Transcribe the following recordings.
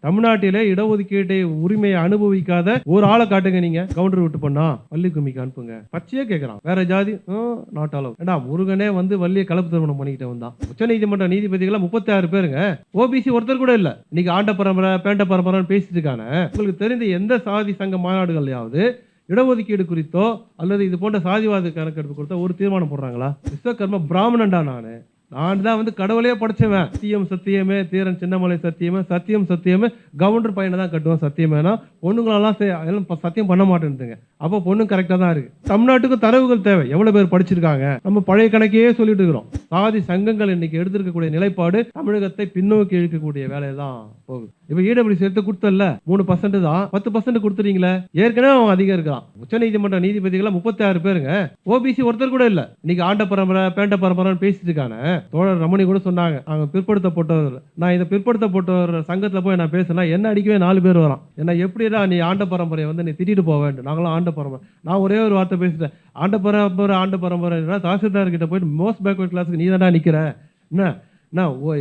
தமிழ்நாட்டிலே இடஒதுக்கீட்டை உரிமையை அனுபவிக்காத ஒரு ஆளை காட்டுங்க நீங்க. கவுண்டர் விட்டு பண்ணா வள்ளி கும்மிக்கு அனுப்புங்க. பச்சையே கேட்கறான். வேற ஜாதி நாட் அலோ. ஏண்டா முருகனே வந்து வள்ளியை கலப்பு திருமணம் பண்ணிக்கிட்டு வந்தான். உச்ச நீதிமன்ற நீதிபதிகள் 36 பேருங்க. ஓபிசி ஒருத்தர் கூட இல்ல. இன்னைக்கு ஆண்ட பரம்பரை பேண்ட பரம்பரைன்னு பேசிட்டு இருக்காங்க. உங்களுக்கு தெரிந்த எந்த சாதி சங்க மாநாடுகள்யாவது இடஒதுக்கீடு குறித்தோ அல்லது இது போன்ற சாதிவாத கணக்கெடுப்பு குறித்தோ ஒரு தீர்மானம் போடுறாங்களா? விஸ்வகர்ம பிராமணன்டா நான் தான் வந்து கடவுளையே படைச்சவன். சத்தியம் சத்தியமே தீரன் சின்னமலை சத்தியமே சத்தியம் சத்தியமே கவுண்டர் பையனை தான் கட்டுவான் சத்தியமேனா பொண்ணுங்களெல்லாம் சத்தியம் பண்ண மாட்டேன்னுங்க. அப்போ பொண்ணு கரெக்டா தான் இருக்கு. தமிழ்நாட்டுக்கு தரவுகள் தேவை. எவ்வளவு பேர் படிச்சிருக்காங்க? நம்ம பழைய கணக்கையே சொல்லிட்டு இருக்கிறோம். சாதி சங்கங்கள் இன்னைக்கு எடுத்திருக்கக்கூடிய நிலைப்பாடு தமிழகத்தை பின்னோக்கி இழுக்கக்கூடிய வேலையை தான் போகுது. இப்ப இடபிள்யூ சேர்த்து கொடுத்தல 3% தான் 10% கொடுத்துறீங்களே. ஏற்கனவே அவன் அதிகம் இருக்கான். உச்ச நீதிமன்ற நீதிபதிகள் 36 பேருங்க. ஓபிசி ஒருத்தர் கூட இல்ல. இன்னைக்கு ஆண்ட பரம்பரை பேண்ட பரம்பரைன்னு பேசிட்டு இருக்கானே. தோழர் ரமணி கூட சொன்னாங்க அவங்க பிற்படுத்தப்பட்டவர். நான் இந்த பிற்படுத்தப்பட்டவர் சங்கத்துல போய் நான் பேசினா என்ன அடிக்கவே 4 பேர் வரான். என்ன எப்படிதான் நீ ஆண்ட பரம்பரையை வந்து நீ திட்டிட்டு போக வேண்டும். நாங்களும் ஆண்ட பரம்பரை. நான் ஒரே ஒரு வார்த்தை பேசிட்டேன். ஆண்ட பரம்பரை தாசில்தார் கிட்ட போயிட்டு மோஸ்ட் பேக்வர்ட் கிளாஸுக்கு நீ தானே நிக்கிற. என்ன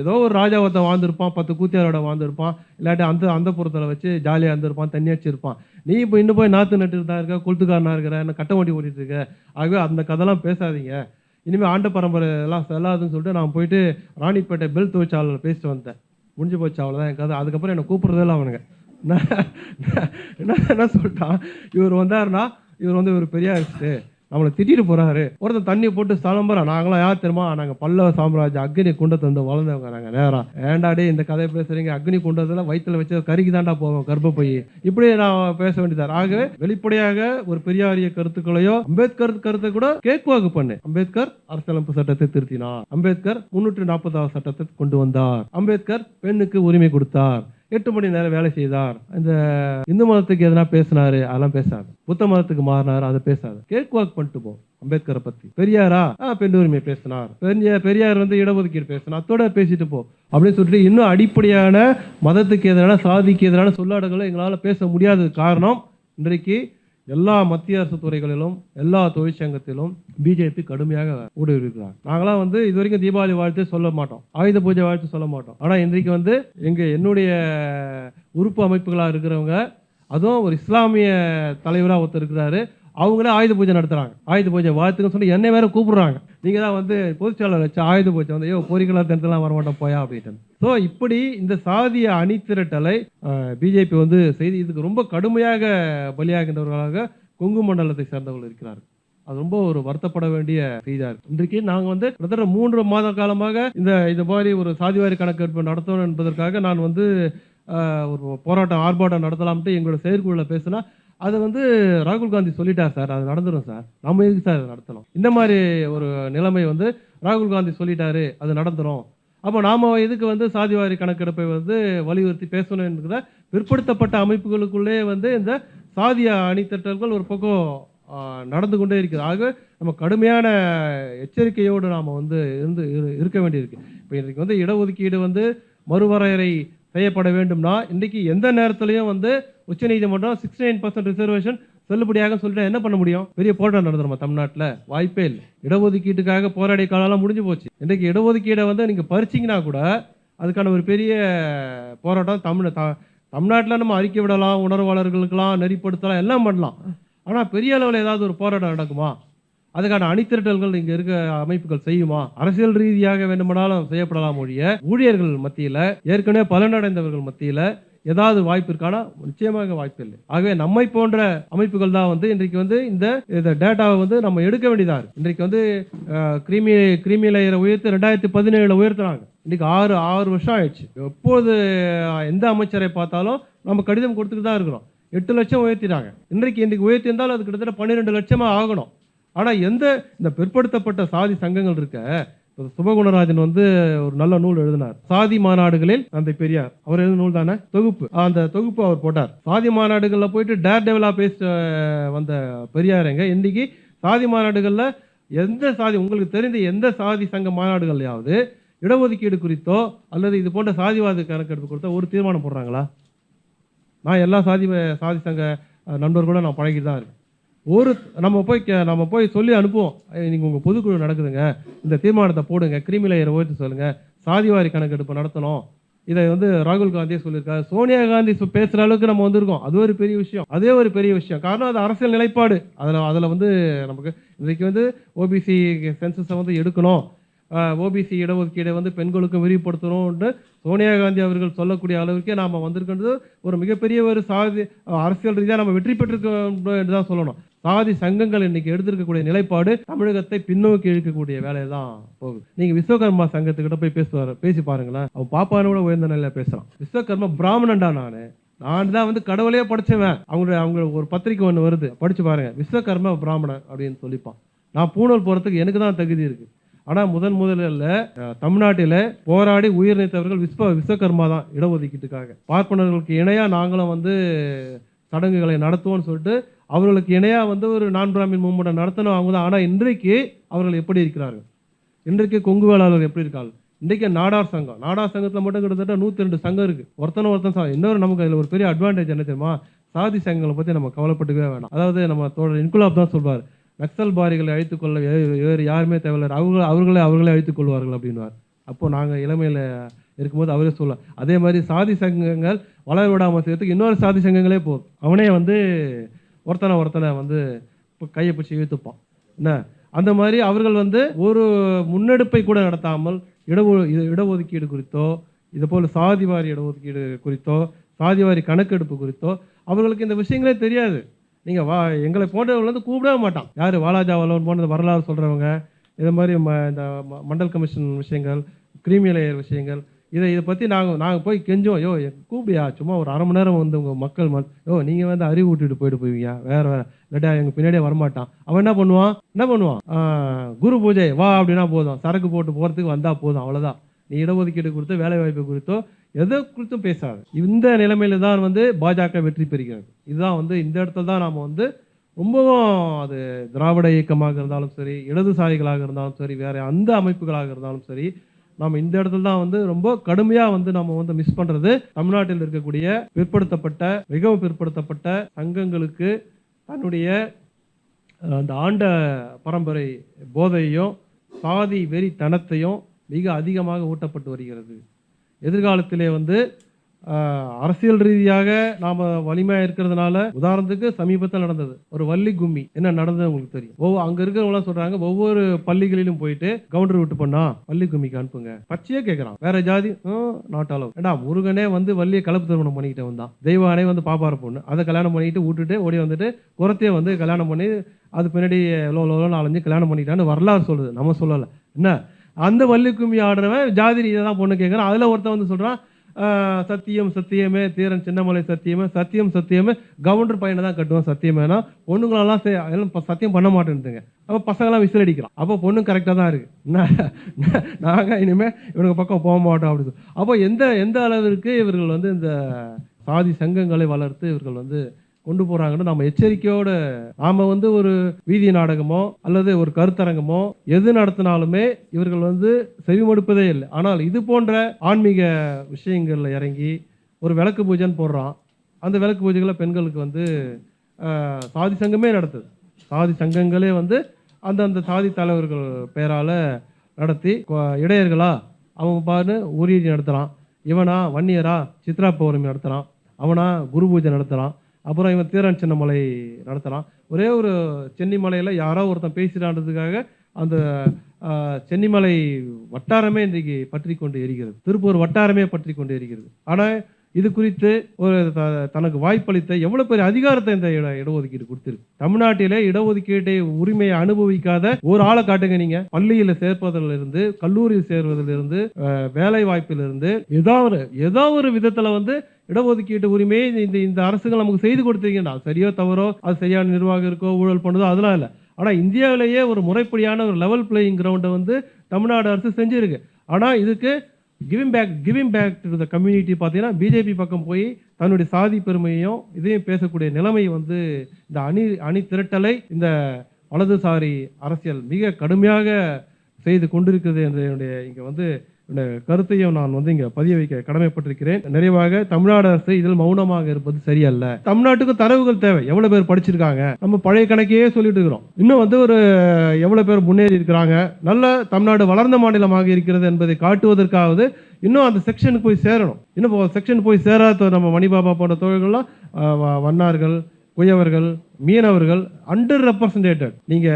ஏதோ ஒரு ராஜா ஒருத்தன் வாழ்ந்துருப்பான், 10 கூத்தியாரோட வாழ்ந்துருப்பான், இல்லாட்டி அந்த புறத்தில் வச்சு ஜாலியாக இருந்திருப்பான், தண்ணி வச்சிருப்பான். நீ இப்போ இன்னும் போய் நாற்று நட்டு தான் இருக்க, கொளுத்துக்காரனா இருக்கிற, என்ன கட்ட வண்டி ஓட்டிட்டு இருக்க. ஆகவே அந்த கதைலாம் பேசாதீங்க. இனிமேல் ஆண்ட பரம்பரை எல்லாம் செல்லாதுன்னு சொல்லிட்டு நான் போயிட்டு ராணிப்பேட்டை பெல் தொழிற்சாலையில் பேசிட்டு வந்தேன். முடிஞ்சு போச்சு, அவ்வளோதான் என் கதை. அதுக்கப்புறம் என்னை கூப்பிட்றதே அவனுங்க. என்ன சொல்லிட்டான், இவர் வந்தாருன்னா இவர் வந்து ஒரு பெரிய நம்மளை திட்டிட்டு போறாரு. ஒருத்தர் தண்ணி போட்டு சலம்புறான். நாங்களாம் யார் தெரியுமா? நாங்க பல்லவ சாம்ராஜ்யம் அக்னி குண்டத்தை வந்து வளர்ந்தவங்க. நாங்க நேரம் ஏண்டாடே இந்த கதையை பேசுறீங்க? அக்னி குண்டத்துல வயிற்றுல வச்சு கறிக்கு தாண்டா போவோம் கர்ப்பப்பை. இப்படி நான் பேச வேண்டியதார். ஆகவே வெளிப்படையாக ஒரு பெரியாரிய கருத்துக்களையோ அம்பேத்கர் கருத்தை கூட கேக்குவாக்கு பண்ணு. அம்பேத்கர் அரசியலமைப்பு சட்டத்தை திருத்தினார். அம்பேத்கர் 340வது சட்டத்தை கொண்டு வந்தார். அம்பேத்கர் பெண்ணுக்கு உரிமை கொடுத்தார். 8 மணி நேரம் வேலை செய்தார். இந்த இந்து மதத்துக்கு எதனா பேசினாரு, அதெல்லாம் பேசாது. புத்த மதத்துக்கு மாறினாரு, அதை பேசாது. கேக் வாக் பண்ணிட்டு போ. அம்பேத்கரை பத்தி பெரியாரா பெண் உரிமை பேசினார், பெரியார் வந்து இடஒதுக்கீடு பேசினார், அதோட பேசிட்டு போ அப்படின்னு சொல்லிட்டு இன்னும் அடிப்படையான மதத்துக்கு எதிரான சாதிக்கு எதிரான சொல்லாடல்களை எங்களால் பேச முடியாத காரணம் இன்றைக்கு எல்லா மத்திய அரசு துறைகளிலும் எல்லா தொழிற்சங்கத்திலும் பிஜேபி கடுமையாக ஊடுருவிக்கிறாங்க. நாங்களாம் வந்து இது வரைக்கும் தீபாவளி வாழ்த்து சொல்ல மாட்டோம், ஆயுத பூஜை வாழ்த்து சொல்ல மாட்டோம். ஆனால் இன்றைக்கு வந்து என்னுடைய உறுப்பு அமைப்புகளாக இருக்கிறவங்க, அதுவும் ஒரு இஸ்லாமிய தலைவராக ஒருத்தர் இருக்கிறாரு, அவங்களே ஆயுத பூஜை நடத்துறாங்க. ஆயுத பூஜை வாழ்த்துன்னு சொல்லி என்னை வேற கூப்பிடுறாங்க. நீங்க தான் வந்து பொதுச்செயலாளர் வச்சு ஆயுத பூஜை வந்து பொறிகளா தினத்தெல்லாம் வரமாட்டோம் போயா அப்படின்னு. ஸோ இப்படி இந்த சாதிய அணிதிரட்டலை பிஜேபி வந்து செய்து இதுக்கு ரொம்ப கடுமையாக பலியாகின்றவர்களாக கொங்கு மண்டலத்தை சேர்ந்தவர்கள் இருக்கிறார்கள். அது ரொம்ப ஒரு வருத்தப்பட வேண்டிய செய்தியா இருக்கு. இன்றைக்கு நாங்கள் வந்து கிட்டத்தட்ட 3 மாத காலமாக இந்த மாதிரி ஒரு சாதிவாரி கணக்கெடுப்பு நடத்தணும் என்பதற்காக நான் வந்து ஒரு போராட்டம் ஆர்ப்பாட்டம் நடத்தலாம்ட்டு எங்களோட செயற்குழுவில் பேசினா அது வந்து ராகுல் காந்தி சொல்லிட்டார் சார், அது நடந்துடும் சார், நம்ம எதுக்கு சார் அதை நடத்தணும்? இந்த மாதிரி ஒரு நிலைமை வந்து ராகுல் காந்தி சொல்லிட்டாரு, அது நடந்துடும். அப்போ நாம எதுக்கு வந்து சாதிவாரி கணக்கெடுப்பை வந்து வலியுறுத்தி பேசணும் என்கிற பிற்படுத்தப்பட்ட அமைப்புகளுக்குள்ளே வந்து இந்த சாதிய அணித்தட்டல்கள் ஒரு பக்கம் நடந்து கொண்டே இருக்குது. ஆக நம்ம கடுமையான எச்சரிக்கையோடு நாம் வந்து இருக்க வேண்டியிருக்கு. இப்போ இன்றைக்கு வந்து இடஒதுக்கீடு வந்து மறுவரையறை செய்யப்பட வேண்டும்னா இன்றைக்கு எந்த நேரத்திலையும் வந்து உச்சநீதிமன்றம் 69% ரிசர்வேஷன் செல்லுபடியாக சொல்லிட்டு என்ன பண்ண முடியும்? பெரிய போராட்டம் நடந்துருமா தமிழ்நாட்டில்? வாய்ப்பே இல்லை. இடஒதுக்கீட்டுக்காக போராடிய காலம்லாம் முடிஞ்சு போச்சு. இன்றைக்கு இடஒதுக்கீடை வந்து நீங்கள் பறிச்சிங்கன்னா கூட அதுக்கான ஒரு பெரிய போராட்டம் தமிழ்நாட்டில் நம்ம அறிக்கை விடலாம், உணர்வாளர்களுக்கெல்லாம் நெறிப்படுத்தலாம், எல்லாம் பண்ணலாம். ஆனால் பெரிய அளவில் ஏதாவது ஒரு போராட்டம் நடக்குமா? அதுக்கான அணிதிரட்டல்கள் இங்க இருக்க அமைப்புகள் செய்யுமா? அரசியல் ரீதியாக வேண்டுமானாலும் செய்யப்படலாம் ஒழிய ஊழியர்கள் மத்தியில ஏற்கனவே பலனடைந்தவர்கள் மத்தியில ஏதாவது வாய்ப்பு இருக்கானா? நிச்சயமாக வாய்ப்பு இல்லை. ஆகவே நம்மை போன்ற அமைப்புகள் தான் வந்து இன்றைக்கு வந்து இந்த டேட்டாவை வந்து நம்ம எடுக்க வேண்டியதா இருக்கு. இன்றைக்கு வந்து கிரீமி லேயரை உயர்த்து 2017 உயர்த்துறாங்க. இன்னைக்கு 6 வருஷம் ஆயிடுச்சு. எப்போது எந்த அமைச்சரை பார்த்தாலும் நம்ம கடிதம் கொடுத்துட்டு தான் இருக்கிறோம். 8 லட்சம் உயர்த்திட்டாங்க. இன்றைக்கு உயர்த்தி இருந்தாலும் அது கிட்டத்தட்ட 12 லட்சமா ஆகணும். ஆனா இந்த பிற்படுத்தப்பட்ட சாதி சங்கங்கள் இருக்க, சுபகுணராஜன் வந்து ஒரு நல்ல நூல் எழுதினார், சாதி மாநாடுகளில் தந்தை பெரியார். அவர் எழுதின நூல் தானே தொகுப்பு. அந்த தொகுப்பு அவர் போட்டார். சாதி மாநாடுகள்ல போயிட்டு டேர் டெவலா பேச வந்த பெரியாருங்க இன்னைக்கு சாதி மாநாடுகள்ல எந்த சாதி உங்களுக்கு தெரிந்த எந்த சாதி சங்க மாநாடுகள்யாவது இடஒதுக்கீடு குறித்தோ அல்லது இது போன்ற சாதிவாத கணக்கெடுப்பு குறித்தோ ஒரு தீர்மானம் போடுறாங்களா? நான் எல்லா சாதி சங்க நண்பர்களோட நான் பழகிட்டு தான் இருக்கேன். நம்ம போய் சொல்லி அனுப்புவோம், நீங்கள் உங்கள் பொதுக்குழு நடக்குதுங்க, இந்த தீர்மானத்தை போடுங்க, கிரீமி லேயரை உயர்த்து சொல்லுங்க, சாதிவாரி கணக்கெடுப்பு நடத்தணும், இதை வந்து ராகுல் காந்தியே சொல்லியிருக்காரு. சோனியா காந்தி பேசுற அளவுக்கு நம்ம வந்திருக்கோம். அது ஒரு பெரிய விஷயம். அதே ஒரு பெரிய விஷயம். காரணம் அது அரசியல் நிலைப்பாடு. அதுல வந்து நமக்கு இன்னைக்கு வந்து ஓபிசி சென்சஸை வந்து எடுக்கணும், ஓபிசி இடஒதுக்கீடை வந்து பெண்களுக்கு விரிவுபடுத்தணும்னு சோனியா காந்தி அவர்கள் சொல்லக்கூடிய அளவுக்கே நாம வந்திருக்கிறது ஒரு மிகப்பெரிய ஒரு சாதி அரசியல் ரீதியாக நம்ம வெற்றி பெற்றிருக்கோம் என்று தான் சொல்லணும். சாதி சங்கங்கள் இன்னைக்கு எடுத்திருக்கக்கூடிய நிலைப்பாடு தமிழகத்தை பின்னோக்கி இழுக்கக்கூடிய வேலையை தான் போகுது. நீங்க விஸ்வகர்மா சங்கத்துக்கிட்ட போய் பேசி பாருங்களேன். அவன் பாப்பான கூட உயர்ந்த நிலையில பேசுறான். விஸ்வகர்மா பிராமணன்டா நான் தான் வந்து கடவுளையே படிச்சவன். அவங்க ஒரு பத்திரிக்கை ஒன்று வருது, படிச்சு பாருங்க. விஸ்வகர்மா பிராமணன் அப்படின்னு சொல்லிப்பான். நான் பூணூல் போறதுக்கு எனக்கு தான் தகுதி இருக்கு. ஆனா முதல்ல தமிழ்நாட்டில போராடி உயிர் நீத்தவர்கள் விஸ்வகர்மா தான் இடஒதுக்கீட்டுக்காக. பார்ப்பனர்களுக்கு இணையா நாங்களும் வந்து சடங்குகளை நடத்துவோம்னு சொல்லிட்டு அவர்களுக்கு இணையா வந்து ஒரு நான் பிராமின் மூமெண்ட் நடத்தணும் அவங்க தான். ஆனா இன்றைக்கு அவர்கள் எப்படி இருக்கிறார்கள்? இன்றைக்கு கொங்கு வேளாளர்கள் எப்படி இருக்காங்க? இன்றைக்கு நாடார் சங்கத்தில் மட்டும் கிட்டத்தட்ட 102 சங்கம் இருக்கு. ஒருத்தன் இன்னொரு நமக்கு அதில் ஒரு பெரிய அட்வான்டேஜ் என்ன தெரியுமா? சாதி சங்கங்களை பத்தி நம்ம கவலைப்பட்டுக்கவே வேணாம். அதாவது நம்ம தோழர் இன்குலாப் தான் சொல்வார், நக்சல் பாரிகளை அழைத்துக் கொள்ள வேறு யாருமே தேவையில்லை, அவர்களே அழைத்துக் கொள்வார்கள் அப்படின்வார். அப்போ நாங்கள் இளமையில இருக்கும்போது அவரே சொல்ல. அதே மாதிரி சாதி சங்கங்கள் வளர விடாமல் செய்யறதுக்கு இன்னொரு சாதி சங்கங்களே போதும். அவனே வந்து ஒருத்தனை வந்து கையை பிடிச்சி இழுத்துப்பான். என்ன அந்த மாதிரி அவர்கள் வந்து ஒரு முன்னெடுப்பை கூட நடத்தாமல் இடஒதுக்கீடு குறித்தோ, இது போல சாதிவாரி இடஒதுக்கீடு குறித்தோ, சாதிவாரி கணக்கெடுப்பு குறித்தோ அவர்களுக்கு இந்த விஷயங்களே தெரியாது. நீங்க எங்களை போன்றவர்கள் வந்து கூப்பிடவே மாட்டான். யாரு வாலாஜாவலோன் போன்ற வரலாறு சொல்றவங்க, இது மாதிரி இந்த மண்டல் கமிஷன் விஷயங்கள், கிரீமி லேயர் விஷயங்கள், இதை பற்றி நாங்கள் போய் கெஞ்சோம். கூப்பிடியா சும்மா ஒரு அரை மணி நேரம் வந்து உங்கள் மக்கள் நீங்கள் வந்து அறிவு விட்டுட்டு போய்வியா வேறு இல்லாட்டா எங்கள் பின்னாடியே வரமாட்டான். அவன் என்ன பண்ணுவான் குரு பூஜை வா அப்படின்னா போதும், சரக்கு போட்டு போகிறதுக்கு வந்தால் போதும், அவ்வளோதான். நீ இடஒதுக்கீடு குறித்தோ வேலை வாய்ப்பு குறித்தோ எதை குறித்தும் பேசாது. இந்த நிலைமையில தான் வந்து பாஜக வெற்றி பெறுகிறது. இதுதான் வந்து இந்த இடத்துல தான் நாம் வந்து ரொம்பவும் அது திராவிட இயக்கமாக இருந்தாலும் சரி, இடதுசாரிகளாக இருந்தாலும் சரி, வேற அந்த அமைப்புகளாக இருந்தாலும் சரி, நாம் இந்த இடத்துல தான் வந்து ரொம்ப கடுமையாக வந்து நம்ம வந்து மிஸ் பண்ணுறது. தமிழ்நாட்டில் இருக்கக்கூடிய மிகவும் பிற்படுத்தப்பட்ட சங்கங்களுக்கு தன்னுடைய அந்த ஆண்ட பரம்பரை போதையையும் சாதி வெறித்தனத்தையும் மிக அதிகமாக ஊட்டப்பட்டு வருகிறது. எதிர்காலத்திலே வந்து அரசியல் ரீதியாக நாம வலிமையா இருக்கிறதுனால, உதாரணத்துக்கு சமீபத்தில் நடந்தது ஒரு வள்ளி கும்மி. என்ன நடந்தது உங்களுக்கு தெரியும். அங்க இருக்கிறவங்க சொல்றாங்க, ஒவ்வொரு பள்ளிகளிலும் போயிட்டு கவுண்டர் விட்டு பண்ணா வள்ளி கும்மிக்கு அனுப்புங்க. பச்சையே கேட்கறான். வேற ஜாதி நாட் அலோ. ஏண்டா முருகனே வந்து வள்ளியை கலப்பு திருமணம் பண்ணிக்கிட்டு வந்தான். தெய்வானே வந்து பாப்பார பொண்ணு அதை கல்யாணம் பண்ணிட்டு விட்டுட்டு ஓடி வந்துட்டு குரத்தையே வந்து கல்யாணம் பண்ணி அது பின்னாடி அலைஞ்சு கல்யாணம் பண்ணிக்கிட்டான்னு வரலாறு சொல்லுது, நம்ம சொல்லலை. என்ன அந்த வள்ளி கும்மி ஆடுறவன் ஜாதி ரீதியாக தான் பொண்ணு கேட்கறான். அதுல ஒருத்தன் வந்து சொல்றான், சத்தியம் சத்தியமே தீரன் சின்னமலை சத்தியமே கவுண்டர் பையனை தான் கட்டுவோம் சத்தியமேனா பொண்ணுங்களெல்லாம் சத்தியம் பண்ண மாட்டேன்னுங்க. அப்போ பசங்களாம் விசில் அடிக்கிறான். அப்போ பொண்ணு கரெக்டாக தான் இருக்கு. நாங்கள் இனிமேல் இவனுக்கு பக்கம் போக மாட்டோம் அப்படின்னு சொல்லி. அப்போ எந்த அளவிற்கு இவர்கள் வந்து இந்த சாதி சங்கங்களை வளர்த்து இவர்கள் வந்து கொண்டு போறாங்கன்னு நம்ம எச்சரிக்கையோடு நாம வந்து ஒரு வீதி நாடகமோ அல்லது ஒரு கருத்தரங்கமோ எது நடத்தினாலுமே இவர்கள் வந்து செவிமடுப்பதே இல்லை. ஆனால் இது போன்ற ஆன்மீக விஷயங்கள்ல இறங்கி ஒரு விளக்கு பூஜைன்னு போடுறான். அந்த விளக்கு பூஜைகளை பெண்களுக்கு வந்து சாதி சங்கமே நடத்துது. சாதி சங்கங்களே வந்து அந்தந்த சாதி தலைவர்கள் பெயரால நடத்தி இடையர்களா அவங்க பாரு உரிய நடத்துறான், இவனா வன்னியரா சித்ரா பௌர்ணமி நடத்துறான், அவனா குரு பூஜை நடத்துறான், அப்புறம் இவன் தீரன் சின்னமலை நடத்துகிறான். ஒரே ஒரு சென்னிமலையில் யாரோ ஒருத்தன் பேசிடான்றதுக்காக அந்த சென்னிமலை வட்டாரமே இன்றைக்கு பற்றி கொண்டு எரிகிறது. திருப்பூர் வட்டாரமே பற்றி கொண்டு எரிகிறது. ஆனால் இது குறித்து ஒரு தனக்கு வாய்ப்பளித்த எவ்வளவு பெரிய அதிகாரத்தை இந்த இடஒதுக்கீடு கொடுத்திருக்கு. தமிழ்நாட்டிலே இடஒதுக்கீட்டை உரிமையை அனுபவிக்காத ஒரு ஆளை காட்டுங்க. நீங்க பள்ளியில சேர்ப்பதிலிருந்து கல்லூரியில் சேர்வதிலிருந்து வேலை வாய்ப்பிலிருந்து ஏதோ ஒரு விதத்துல வந்து இடஒதுக்கீட்டு உரிமையை இந்த அரசுகள் நமக்கு செய்து கொடுத்திருக்கீங்க. சரியோ தவறோ, அது சரியான நிர்வாகம் இருக்கோ ஊழல் பண்ணுதோ அதெல்லாம் இல்லை. ஆனா இந்தியாவிலேயே ஒரு முறைப்படியான ஒரு லெவல் பிளேயிங் கிரவுண்டை வந்து தமிழ்நாடு அரசு செஞ்சிருக்கு. ஆனா இதுக்கு giving back to the community பார்த்தீங்கன்னா பிஜேபி பக்கம் போய் தன்னுடைய சாதி பெருமையையும் இதையும் பேசக்கூடிய நிலைமை வந்து இந்த அணி திரட்டலை இந்த வலதுசாரி அரசியல் மிக கடுமையாக செய்து கொண்டிருக்கிறது என்று இங்கே வந்து கருத்தையும் நான் வந்து இங்க பதிய வைக்க கடமைப்பட்டிருக்கிறேன். நிறைவாக தமிழ்நாடு அரசு இதில் மௌனமாக இருப்பது சரியல்ல. தமிழ்நாட்டுக்கு தரவுகள் தேவை. எவ்வளவு பேர் படிச்சிருக்காங்க, நம்ம பழைய கணக்கையே சொல்லிட்டு இருக்கிறோம். இன்னும் வந்து ஒரு எவ்வளவு பேர் முன்னேறி இருக்கிறாங்க, நல்ல தமிழ்நாடு வளர்ந்த மாநிலமாக இருக்கிறது என்பதை காட்டுவதற்காவது இன்னும் அந்த செக்ஷனுக்கு போய் சேரணும். இன்னும் செக்ஷன் போய் சேராத நம்ம மணிபாபா போன்ற தொழில்கள்லாம் வண்ணார்கள், குயவர்கள், மீனவர்கள் அண்டர் ரெப்ரசன்டேட்டட். நீங்க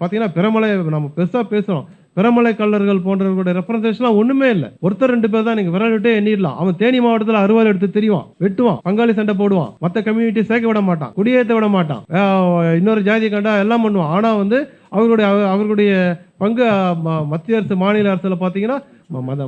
பாத்தீங்கன்னா பெருமலை நம்ம பெருசா பேசுறோம், பெருமலை கல்லர்கள் போன்றவர்களுடைய ரெப்ரசன்டேஷன்லாம் ஒண்ணுமே இல்லை. ஒருத்தர் 2 பேர் தான் நீங்க விரல் விட்டே எண்ணிடலாம். அவன் தேனி மாவட்டத்தில் அறுவாள் எடுத்து தெரியும், வெட்டுவான், பங்காளி சண்டை போடுவான், மற்ற கம்யூனிட்டி சேர்க்க விட மாட்டான், குடியேற்ற விட மாட்டான், இன்னொரு ஜாதியை கண்டா எல்லாம் பண்ணுவான். ஆனா வந்து அவர்களுடைய பங்கு மத்திய அரசு மாநில அரசுல பாத்தீங்கன்னா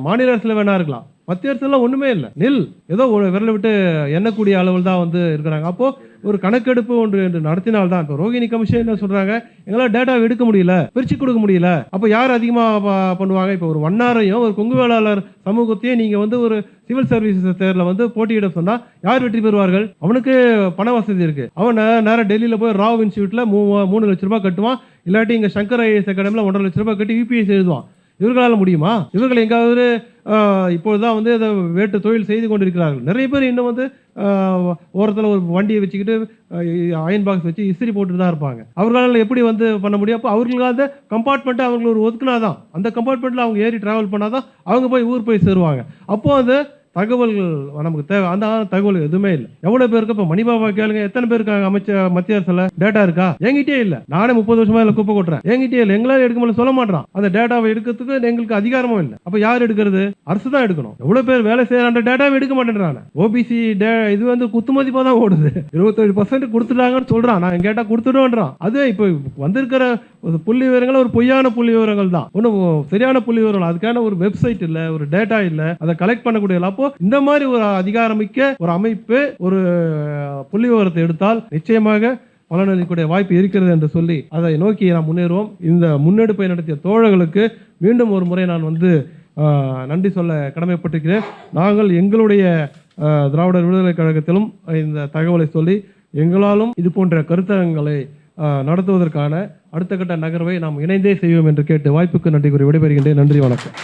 மாநில அரசுல வேணா இருக்கலாம், மத்திய அரசுலாம் ஒண்ணுமே இல்லை, நில். ஏதோ விரல விட்டு எண்ணக்கூடிய அளவில் தான் வந்து இருக்கிறாங்க. அப்போ ஒரு கணக்கெடுப்பு ஒன்று என்று நடத்தினால்தான். இப்போ ரோகிணி கமிஷன் என்ன சொல்றாங்க, எங்களால் டேட்டா எடுக்க முடியல, பிரிச்சு கொடுக்க முடியல. அப்போ யார் அதிகமாக பண்ணுவாங்க? இப்போ ஒரு வண்ணாரையும் ஒரு கொங்கு வேளாளர் சமூகத்தையும் நீங்க வந்து ஒரு சிவில் சர்வீசஸ் தேர்வில் வந்து போட்டியிட சொன்னா யார் வெற்றி பெறுவார்கள்? அவனுக்கு பண வசதி இருக்கு, அவன் நேரம் டெல்லியில போய் ராவ் இன்ஸ்டியூட்ல 3 லட்சம் ரூபாய் கட்டுவான், இல்லாட்டி இங்க சங்கர் ஐஏஎஸ் அகாடமியில் 1.5 லட்சம் ரூபாய் கட்டி யூபிஎஸ் எழுதுவான். இவர்களால் முடியுமா? இவர்கள் எங்காவது இப்போதுதான் வந்து அதை வேட்டு தொழில் செய்து கொண்டிருக்கிறார்கள். நிறைய பேர் இன்னும் வந்து ஓரத்தில் ஒரு வண்டியை வச்சுக்கிட்டு அயன் பாக்ஸ் வச்சு இஸ்திரி போட்டு தான் இருப்பாங்க. அவர்களால் எப்படி வந்து பண்ண முடியும்? அப்போ அவர்களுக்காக கம்பார்ட்மெண்ட்டை அவங்களுக்கு ஒரு ஒதுக்குனாதான், அந்த கம்பார்ட்மெண்ட்டில் அவங்க ஏறி டிராவல் பண்ணாதான் அவங்க போய் ஊர் போய் சேருவாங்க. அப்போ அந்த தகவல்கள் நமக்கு தேவை. அந்த தகவல் எதுவுமே இல்லை. எவ்வளவு பேருக்கு இப்போ மணிபாபா கேளுங்க, எத்தனை பேருக்கு மத்திய அரசுல டேட்டா இருக்கா? என்கிட்டே இல்லை. நானே 30 வருஷமா இல்லை குப்பை கொட்டுறேன், என்கிட்டே இல்லை. எங்களால் எடுக்க முடியல, சொல்ல மாட்டான். அந்த டேட்டாவை எடுக்கிறதுக்கு எங்களுக்கு அதிகாரமும் இல்லை. அப்ப யார் எடுக்கிறது? அரசு தான் எடுக்கணும். எவ்வளவு பேர் வேலை செய்யற அந்த டேட்டாவை எடுக்க மாட்டேன்றாங்க. ஓபிசி இது வந்து குத்துமதிப்பா தான் ஓடுது. 27% கொடுத்துட்டாங்கன்னு சொல்றான், நான் கேட்டா கொடுத்துடுவேன்றான். அது இப்போ வந்திருக்கிற புள்ளி விவரங்கள் ஒரு பொய்யான புள்ளி விவரங்கள் தான், ஒன்றும் சரியான புள்ளி விவரங்கள். அதுக்கான ஒரு வெப்சைட் இல்ல, ஒரு டேட்டா இல்ல, அதை கலெக்ட் பண்ணக்கூடிய. அப்போ இந்த மாதிரி ஒரு அதிகாரமிக்க ஒரு அமைப்பு ஒரு புள்ளி விவரத்தை எடுத்தால் நிச்சயமாக பலனளிக்கக்கூடிய வாய்ப்பு இருக்கிறது என்று சொல்லி அதை நோக்கி நாம் முன்னேறுவோம். இந்த முன்னெடுப்பை நடத்திய தோழர்களுக்கு மீண்டும் ஒரு முறை நான் வந்து நன்றி சொல்ல கடமைப்பட்டிருக்கிறேன். நாங்கள் எங்களுடைய திராவிடர் விடுதலை கழகத்திலும் இந்த தகவலை சொல்லி எங்களாலும் இது போன்ற கருத்தரங்களை நடத்துவதற்கான அடுத்த கட்ட நகர்வை நாம் இணைந்தே செய்வோம் என்று கேட்டு வாய்ப்புக்கு நன்றி கூறி விடைபெறுகின்றேன். நன்றி, வணக்கம்.